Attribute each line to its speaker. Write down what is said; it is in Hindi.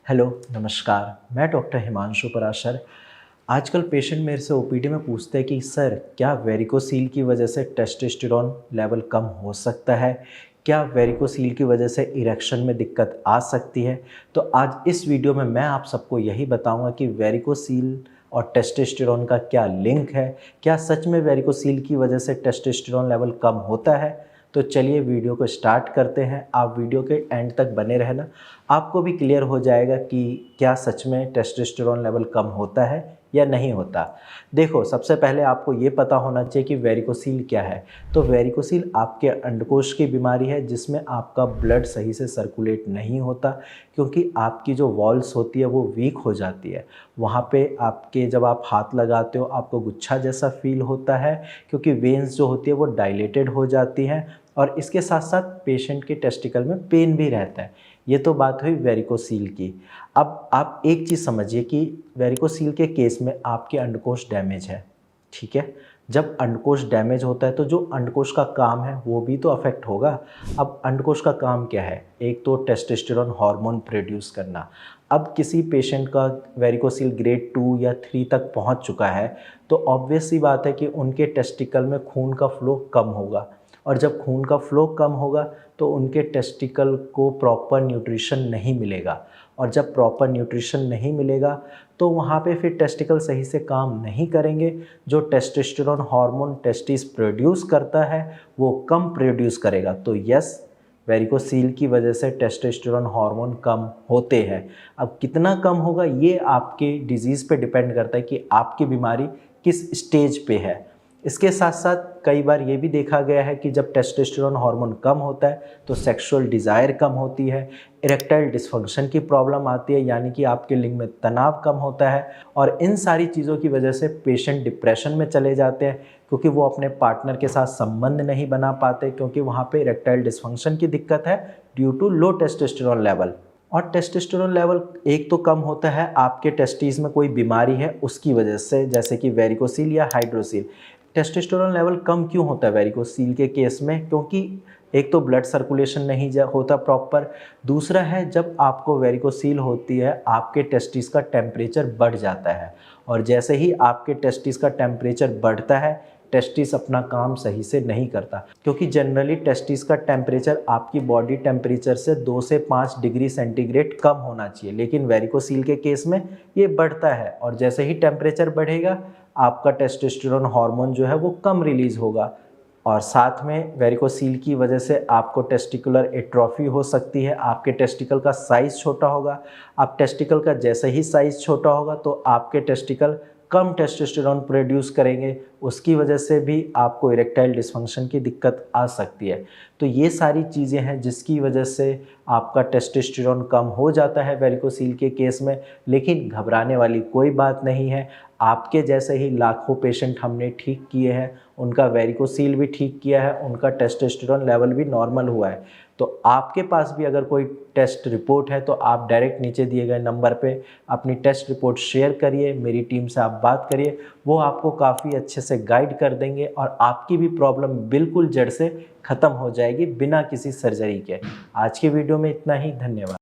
Speaker 1: हेलो, नमस्कार। मैं डॉक्टर हिमांशु पराशर। आजकल पेशेंट मेरे से ओपीडी में पूछते हैं कि सर, क्या वेरिकोसील की वजह से टेस्टोस्टेरोन लेवल कम हो सकता है? क्या वेरिकोसील की वजह से इरेक्शन में दिक्कत आ सकती है? तो आज इस वीडियो में मैं आप सबको यही बताऊंगा कि वेरिकोसील और टेस्टोस्टेरोन का क्या लिंक है? क्या सच में वेरिकोसील की वजह से टेस्टोस्टेरोन लेवल कम होता है? तो चलिए वीडियो को स्टार्ट करते हैं। आप वीडियो के एंड तक बने रहना, आपको भी क्लियर हो जाएगा कि क्या सच में टेस्टोस्टेरोन लेवल कम होता है या नहीं होता। देखो, सबसे पहले आपको ये पता होना चाहिए कि वेरिकोसील क्या है। तो वेरिकोसील आपके अंडकोश की बीमारी है जिसमें आपका ब्लड सही से सर्कुलेट नहीं होता, क्योंकि आपकी जो वॉल्स होती है वो वीक हो जाती है। वहाँ पे आपके जब आप हाथ लगाते हो आपको गुच्छा जैसा फील होता है, क्योंकि वेन्स जो होती है वो डायलेटेड हो जाती हैं, और इसके साथ साथ पेशेंट के टेस्टिकल में पेन भी रहता है। ये तो बात हुई वेरिकोसील की। अब आप एक चीज़ समझिए कि वेरिकोसील के केस में आपके अंडकोश डैमेज है, ठीक है। जब अंडकोश डैमेज होता है तो जो अंडकोश का काम है वो भी तो अफेक्ट होगा। अब अंडकोश का काम क्या है? एक तो टेस्टोस्टेरोन हार्मोन प्रोड्यूस करना। अब किसी पेशेंट का वेरिकोसील ग्रेड 2 या 3 तक पहुंच चुका है तो ऑब्वियस सी बात है कि उनके टेस्टिकल में खून का फ्लो कम होगा, और जब खून का फ्लो कम होगा तो उनके टेस्टिकल को प्रॉपर न्यूट्रिशन नहीं मिलेगा, और जब प्रॉपर न्यूट्रिशन नहीं मिलेगा तो वहाँ पे फिर टेस्टिकल सही से काम नहीं करेंगे। जो टेस्टोस्टेरोन हार्मोन टेस्टिस प्रोड्यूस करता है वो कम प्रोड्यूस करेगा। तो यस, वेरिकोसील की वजह से टेस्टोस्टेरोन हार्मोन कम होते हैं। अब कितना कम होगा ये आपके डिजीज़ पे डिपेंड करता है कि आपकी बीमारी किस स्टेज पे है। इसके साथ साथ कई बार ये भी देखा गया है कि जब टेस्टोस्टेरोन हार्मोन कम होता है तो सेक्सुअल डिज़ायर कम होती है, इरेक्टाइल डिस्फंक्शन की प्रॉब्लम आती है, यानी कि आपके लिंग में तनाव कम होता है, और इन सारी चीज़ों की वजह से पेशेंट डिप्रेशन में चले जाते हैं, क्योंकि वो अपने पार्टनर के साथ संबंध नहीं बना पाते, क्योंकि वहाँ पे इरेक्टाइल डिस्फंक्शन की दिक्कत है due to low testosterone level. और टेस्टोस्टेरोन लेवल एक तो कम होता है आपके टेस्टिस में कोई बीमारी है उसकी वजह से, जैसे कि वेरिकोसील या हाइड्रोसील। टेस्टोस्टेरोन लेवल कम क्यों होता है वेरिकोसील के केस में? क्योंकि एक तो ब्लड सर्कुलेशन नहीं होता प्रॉपर, दूसरा है जब आपको वेरिकोसील होती है आपके टेस्टिस का टेम्परेचर बढ़ जाता है, और जैसे ही आपके टेस्टिस का टेम्परेचर बढ़ता है टेस्टिस अपना काम सही से नहीं करता, क्योंकि जनरली टेस्टिस का टेम्परेचर आपकी बॉडी टेम्परेचर से 2 से 5 डिग्री सेंटीग्रेड कम होना चाहिए, लेकिन वेरिकोसील के केस में ये बढ़ता है, और जैसे ही टेम्परेचर बढ़ेगा आपका टेस्टोस्टेरोन हार्मोन जो है वो कम रिलीज़ होगा, और साथ में वेरिकोसील की वजह से आपको टेस्टिकुलर एट्रोफी हो सकती है। आपके टेस्टिकल का साइज़ छोटा होगा। आप टेस्टिकल का जैसे ही साइज़ छोटा होगा तो आपके टेस्टिकल कम टेस्टोस्टेरोन प्रोड्यूस करेंगे, उसकी वजह से भी आपको इरेक्टाइल डिस्फंक्शन की दिक्कत आ सकती है। तो ये सारी चीज़ें हैं जिसकी वजह से आपका टेस्टोस्टेरोन कम हो जाता है वेरिकोसील के केस में, लेकिन घबराने वाली कोई बात नहीं है। आपके जैसे ही लाखों पेशेंट हमने ठीक किए हैं, उनका वेरिकोसील भी ठीक किया है, उनका टेस्टोस्टेरोन लेवल भी नॉर्मल हुआ है। तो आपके पास भी अगर कोई टेस्ट रिपोर्ट है तो आप डायरेक्ट नीचे दिए गए नंबर पे अपनी टेस्ट रिपोर्ट शेयर करिए, मेरी टीम से आप बात करिए, वो आपको काफ़ी अच्छे से गाइड कर देंगे, और आपकी भी प्रॉब्लम बिल्कुल जड़ से ख़त्म हो जाएगी बिना किसी सर्जरी के। आज की वीडियो में इतना ही, धन्यवाद।